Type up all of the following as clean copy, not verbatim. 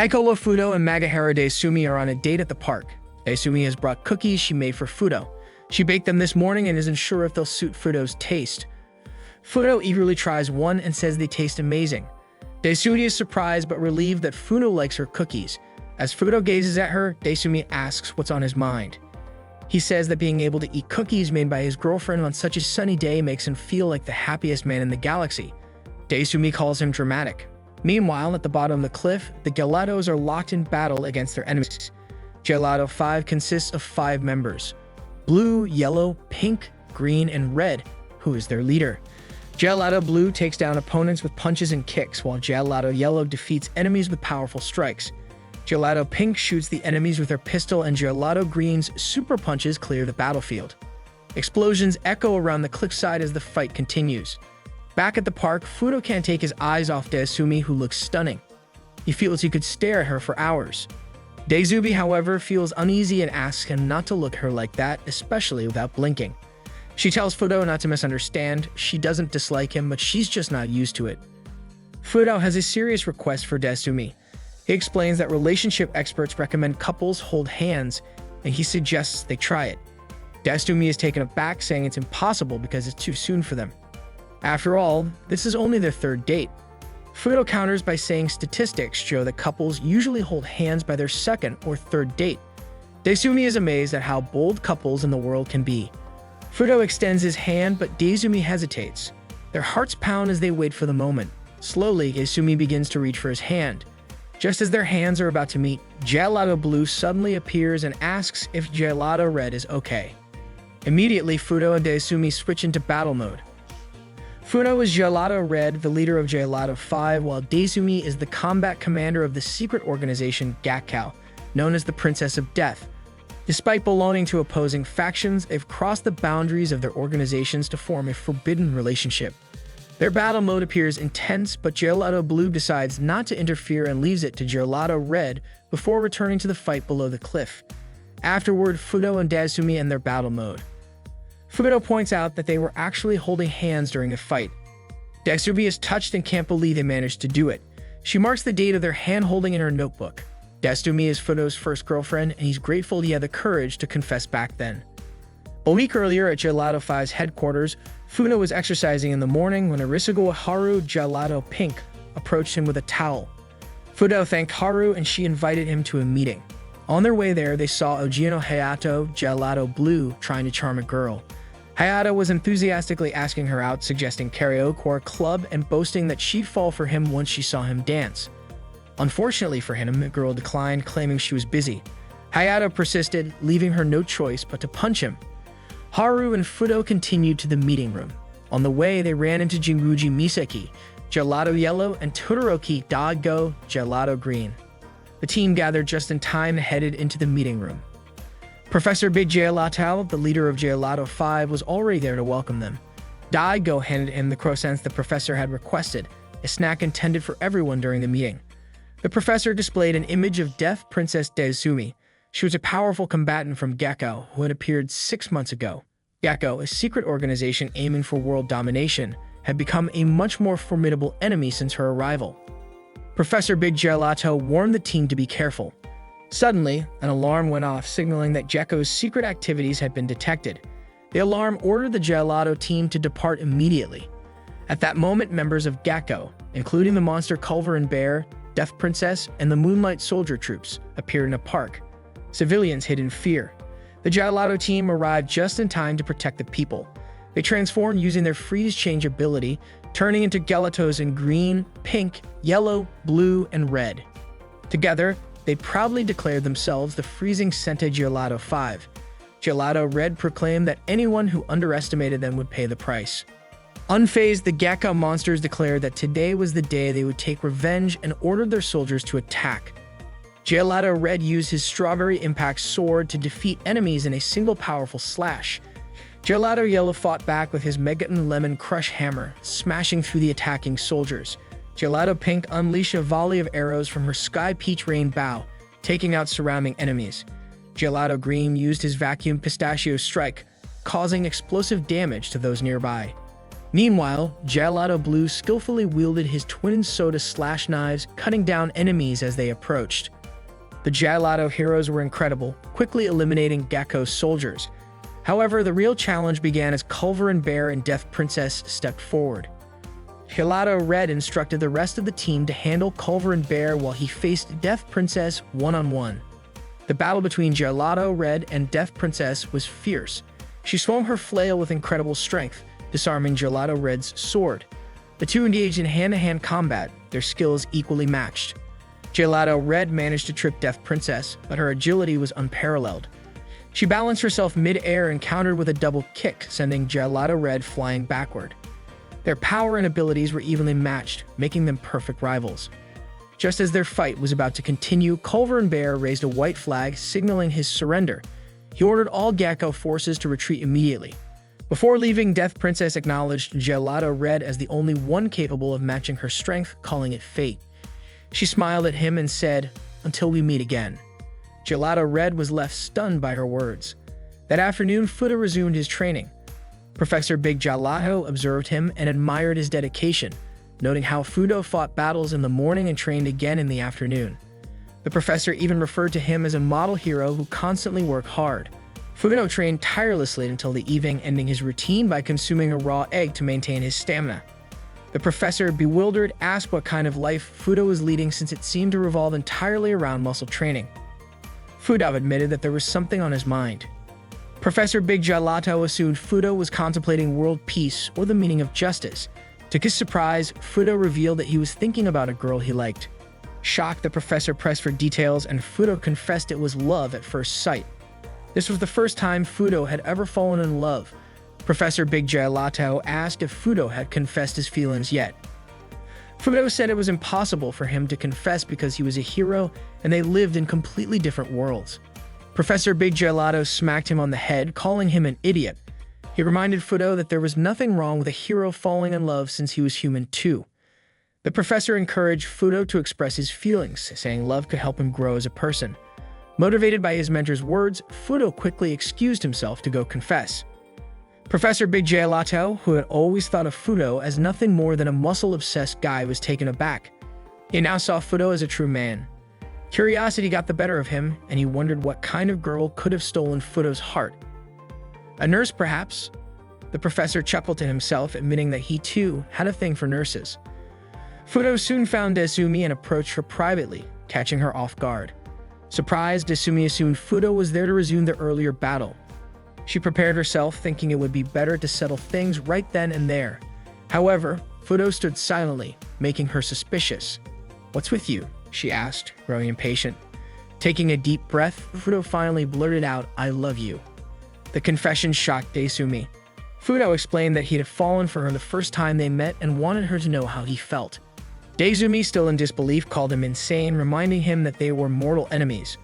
Aikolo, Fudo, and Magahara Daisumi are on a date at the park. Daisumi has brought cookies she made for Fudo. She baked them this morning and isn't sure if they'll suit Fudo's taste. Fudo eagerly tries one and says they taste amazing. Daisumi is surprised but relieved that Fudo likes her cookies. As Fudo gazes at her, Daisumi asks what's on his mind. He says that being able to eat cookies made by his girlfriend on such a sunny day makes him feel like the happiest man in the galaxy. Daisumi calls him dramatic. Meanwhile, at the bottom of the cliff, the Gelatos are locked in battle against their enemies. Gelato 5 consists of 5 members: Blue, Yellow, Pink, Green, and Red, who is their leader. Gelato Blue takes down opponents with punches and kicks, while Gelato Yellow defeats enemies with powerful strikes. Gelato Pink shoots the enemies with her pistol, and Gelato Green's super punches clear the battlefield. Explosions echo around the cliffside as the fight continues. Back at the park, Fudo can't take his eyes off Daisumi, who looks stunning. He feels he could stare at her for hours. Daisumi, however, feels uneasy and asks him not to look at her like that, especially without blinking. She tells Fudo not to misunderstand. She doesn't dislike him, but she's just not used to it. Fudo has a serious request for Daisumi. He explains that relationship experts recommend couples hold hands, and he suggests they try it. Daisumi is taken aback, saying it's impossible because it's too soon for them. After all, this is only their 3rd date. Fudo counters by saying statistics show that couples usually hold hands by their 2nd or 3rd date. Daisumi is amazed at how bold couples in the world can be. Fudo extends his hand, but Daisumi hesitates. Their hearts pound as they wait for the moment. Slowly, Daisumi begins to reach for his hand. Just as their hands are about to meet, Gelato Blue suddenly appears and asks if Gelato Red is okay. Immediately, Fudo and Daisumi switch into battle mode. Fudo is Gelato Red, the leader of Gelato 5, while Daisumi is the combat commander of the secret organization Gakkao, known as the Princess of Death. Despite belonging to opposing factions, they've crossed the boundaries of their organizations to form a forbidden relationship. Their battle mode appears intense, but Gelato Blue decides not to interfere and leaves it to Gelato Red before returning to the fight below the cliff. Afterward, Fudo and Daisumi end their battle mode. Fudo points out that they were actually holding hands during the fight. Daisumi is touched and can't believe they managed to do it. She marks the date of their hand-holding in her notebook. Daisumi is Fudo's first girlfriend, and he's grateful he had the courage to confess back then. A week earlier at Gelato 5's headquarters, Fudo was exercising in the morning when Arisugawa Haru, Gelato Pink, approached him with a towel. Fudo thanked Haru and she invited him to a meeting. On their way there, they saw Ojino Hayato, Gelato Blue, trying to charm a girl. Hayato was enthusiastically asking her out, suggesting karaoke or a club, and boasting that she'd fall for him once she saw him dance. Unfortunately for him, the girl declined, claiming she was busy. Hayato persisted, leaving her no choice but to punch him. Haru and Fudo continued to the meeting room. On the way, they ran into Jinguji Misaki, Gelato Yellow, and Todoroki Dago, Gelato Green. The team gathered just in time and headed into the meeting room. Professor Big Gelato, the leader of Gelato 5, was already there to welcome them. Daigo handed him the croissants the professor had requested, a snack intended for everyone during the meeting. The professor displayed an image of Death Princess Daisumi. She was a powerful combatant from Gakkao who had appeared 6 months ago. Gakkao, a secret organization aiming for world domination, had become a much more formidable enemy since her arrival. Professor Big Gelato warned the team to be careful. Suddenly, an alarm went off, signaling that Gekko's secret activities had been detected. The alarm ordered the Gelato team to depart immediately. At that moment, members of Gakkao, including the monster Culver and Bear, Death Princess, and the Moonlight Soldier troops, appeared in a park. Civilians hid in fear. The Gelato team arrived just in time to protect the people. They transformed using their freeze change ability, turning into Gelatos in green, pink, yellow, blue, and red. Together, they proudly declared themselves the freezing Sentai Gelato 5. Gelato Red proclaimed that anyone who underestimated them would pay the price. Unfazed, the Gakkao monsters declared that today was the day they would take revenge and ordered their soldiers to attack. Gelato Red used his Strawberry Impact sword to defeat enemies in a single powerful slash. Gelato Yellow fought back with his Megaton Lemon Crush hammer, smashing through the attacking soldiers. Gelato Pink unleashed a volley of arrows from her Sky Peach Rain bow, taking out surrounding enemies. Gelato Green used his Vacuum Pistachio Strike, causing explosive damage to those nearby. Meanwhile, Gelato Blue skillfully wielded his twin soda slash knives, cutting down enemies as they approached. The Gelato heroes were incredible, quickly eliminating Gekko's soldiers. However, the real challenge began as Culver and Bear and Death Princess stepped forward. Gelato Red instructed the rest of the team to handle Culver and Bear while he faced Death Princess one-on-one. The battle between Gelato Red and Death Princess was fierce. She swung her flail with incredible strength, disarming Gelato Red's sword. The two engaged in hand-to-hand combat, their skills equally matched. Gelato Red managed to trip Death Princess, but her agility was unparalleled. She balanced herself mid-air and countered with a double kick, sending Gelato Red flying backward. Their power and abilities were evenly matched, making them perfect rivals. Just as their fight was about to continue, Culver and Bear raised a white flag, signaling his surrender. He ordered all Gekko forces to retreat immediately. Before leaving, Death Princess acknowledged Gelato Red as the only one capable of matching her strength, calling it fate. She smiled at him and said, "Until we meet again." Gelato Red was left stunned by her words. That afternoon, Fudo resumed his training. Professor Big Gelato observed him and admired his dedication, noting how Fudo fought battles in the morning and trained again in the afternoon. The professor even referred to him as a model hero who constantly worked hard. Fudo trained tirelessly until the evening, ending his routine by consuming a raw egg to maintain his stamina. The professor, bewildered, asked what kind of life Fudo was leading since it seemed to revolve entirely around muscle training. Fudo admitted that there was something on his mind. Professor Big Gelato assumed Fudo was contemplating world peace or the meaning of justice. To his surprise, Fudo revealed that he was thinking about a girl he liked. Shocked, the professor pressed for details, and Fudo confessed it was love at first sight. This was the first time Fudo had ever fallen in love. Professor Big Gelato asked if Fudo had confessed his feelings yet. Fudo said it was impossible for him to confess because he was a hero and they lived in completely different worlds. Professor Big Gelato smacked him on the head, calling him an idiot. He reminded Fudo that there was nothing wrong with a hero falling in love since he was human too. The professor encouraged Fudo to express his feelings, saying love could help him grow as a person. Motivated by his mentor's words, Fudo quickly excused himself to go confess. Professor Big Gelato, who had always thought of Fudo as nothing more than a muscle-obsessed guy, was taken aback. He now saw Fudo as a true man. Curiosity got the better of him, and he wondered what kind of girl could have stolen Fudo's heart. A nurse, perhaps? The professor chuckled to himself, admitting that he too had a thing for nurses. Fudo soon found Desumi and approached her privately, catching her off guard. Surprised, Desumi assumed Fudo was there to resume the earlier battle. She prepared herself, thinking it would be better to settle things right then and there. However, Fudo stood silently, making her suspicious. "What's with you?" she asked, growing impatient. Taking a deep breath, Fudo finally blurted out, "I love you." The confession shocked Desumi. Fudo explained that he had fallen for her the first time they met and wanted her to know how he felt. Desumi, still in disbelief, called him insane, reminding him that they were mortal enemies.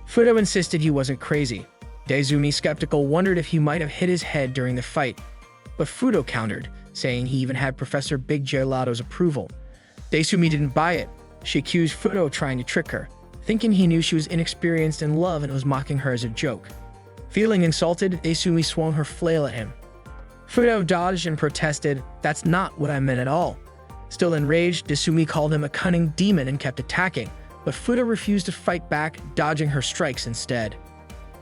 Fudo insisted he wasn't crazy. Desumi, skeptical, wondered if he might have hit his head during the fight, but Fudo countered, saying he even had Professor Big Gelato's approval. Desumi didn't buy it. She accused Fudo of trying to trick her, thinking he knew she was inexperienced in love and was mocking her as a joke. Feeling insulted, Desumi swung her flail at him. Fudo dodged and protested, "That's not what I meant at all." Still enraged, Desumi called him a cunning demon and kept attacking, but Fudo refused to fight back, dodging her strikes instead.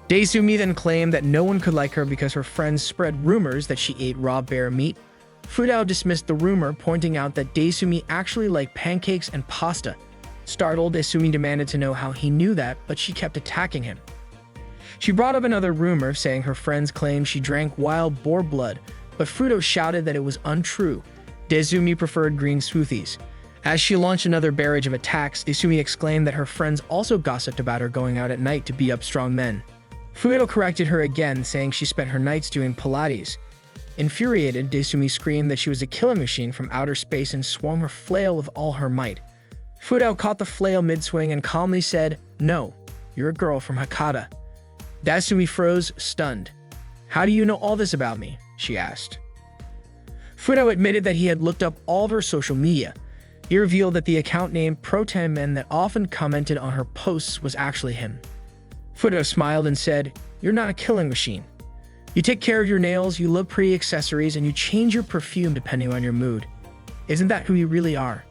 Desumi then claimed that no one could like her because her friends spread rumors that she ate raw bear meat. Fudo dismissed the rumor, pointing out that Desumi actually liked pancakes and pasta. Startled, Desumi demanded to know how he knew that, but she kept attacking him. She brought up another rumor, saying her friends claimed she drank wild boar blood, but Fudo shouted that it was untrue. Desumi preferred green smoothies. As she launched another barrage of attacks, Desumi exclaimed that her friends also gossiped about her going out at night to beat up strong men. Fudo corrected her again, saying she spent her nights doing Pilates. Infuriated, Desumi screamed that she was a killing machine from outer space and swung her flail with all her might. Fudo caught the flail mid-swing and calmly said, "No, you're a girl from Hakata." Desumi froze, stunned. "How do you know all this about me?" she asked. Fudo admitted that he had looked up all of her social media. He revealed that the account name Protemen that often commented on her posts was actually him. Fudo smiled and said, "You're not a killing machine." You take care of your nails, you love pretty accessories, and you change your perfume depending on your mood. Isn't that who you really are?"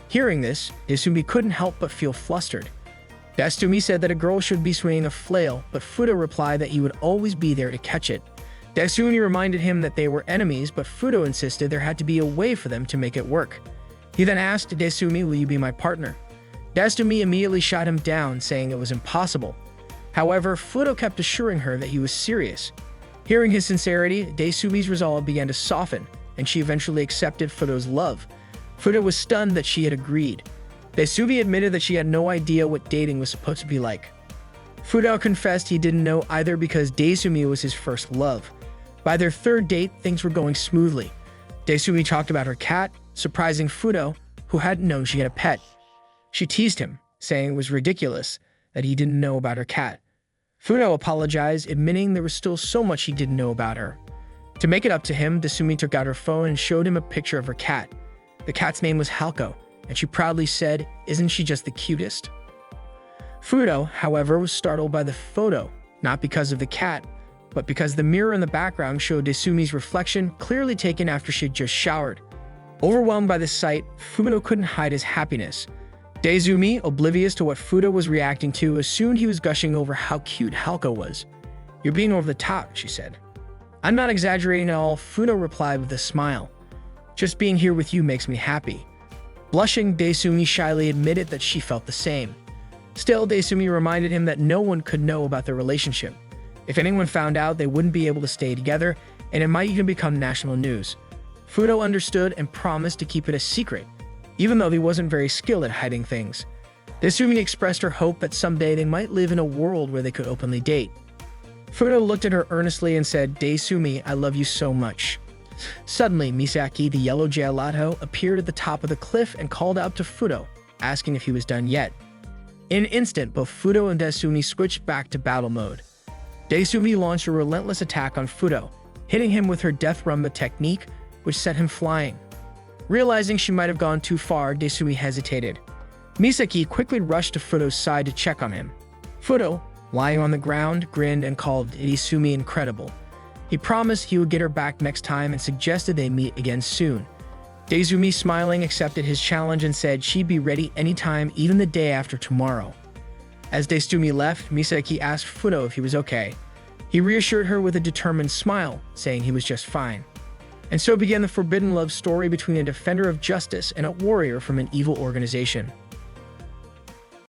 Hearing this, Daisumi couldn't help but feel flustered. Daisumi said that a girl should be swinging a flail, but Fudo replied that he would always be there to catch it. Daisumi reminded him that they were enemies, but Fudo insisted there had to be a way for them to make it work. He then asked Daisumi, "Will you be my partner?" Daisumi immediately shot him down, saying it was impossible. However, Fudo kept assuring her that he was serious. Hearing his sincerity, Daisumi's resolve began to soften, and she eventually accepted Fudo's love. Fudo was stunned that she had agreed. Daisumi admitted that she had no idea what dating was supposed to be like. Fudo confessed he didn't know either because Daisumi was his first love. By their third date, things were going smoothly. Daisumi talked about her cat, surprising Fudo, who hadn't known she had a pet. She teased him, saying it was ridiculous that he didn't know about her cat. Fudo apologized, admitting there was still so much he didn't know about her. To make it up to him, Daisumi took out her phone and showed him a picture of her cat. The cat's name was Halko, and she proudly said, "Isn't she just the cutest?" Fudo, however, was startled by the photo, not because of the cat, but because the mirror in the background showed Daisumi's reflection clearly taken after she had just showered. Overwhelmed by this sight, Fudo couldn't hide his happiness. Daisumi, oblivious to what Fudo was reacting to, assumed he was gushing over how cute Halko was. "You're being over the top," she said. "I'm not exaggerating at all," Fudo replied with a smile. "Just being here with you makes me happy." Blushing, Daisumi shyly admitted that she felt the same. Still, Daisumi reminded him that no one could know about their relationship. If anyone found out, they wouldn't be able to stay together, and it might even become national news. Fudo understood and promised to keep it a secret, even though he wasn't very skilled at hiding things. Daisumi expressed her hope that someday they might live in a world where they could openly date. Fudo looked at her earnestly and said, "Daisumi, I love you so much." Suddenly, Misaki, the yellow gelato, appeared at the top of the cliff and called out to Fudo, asking if he was done yet. In an instant, both Fudo and Daisumi switched back to battle mode. Daisumi launched a relentless attack on Fudo, hitting him with her Death Rumba technique, which sent him flying. Realizing she might have gone too far, Daisumi hesitated. Misaki quickly rushed to Fudo's side to check on him. Fudo, lying on the ground, grinned and called Daisumi incredible. He promised he would get her back next time and suggested they meet again soon. Daisumi, smiling, accepted his challenge and said she'd be ready anytime, even the day after tomorrow. As Daisumi left, Misaki asked Fudo if he was okay. He reassured her with a determined smile, saying he was just fine. And so began the forbidden love story between a defender of justice and a warrior from an evil organization.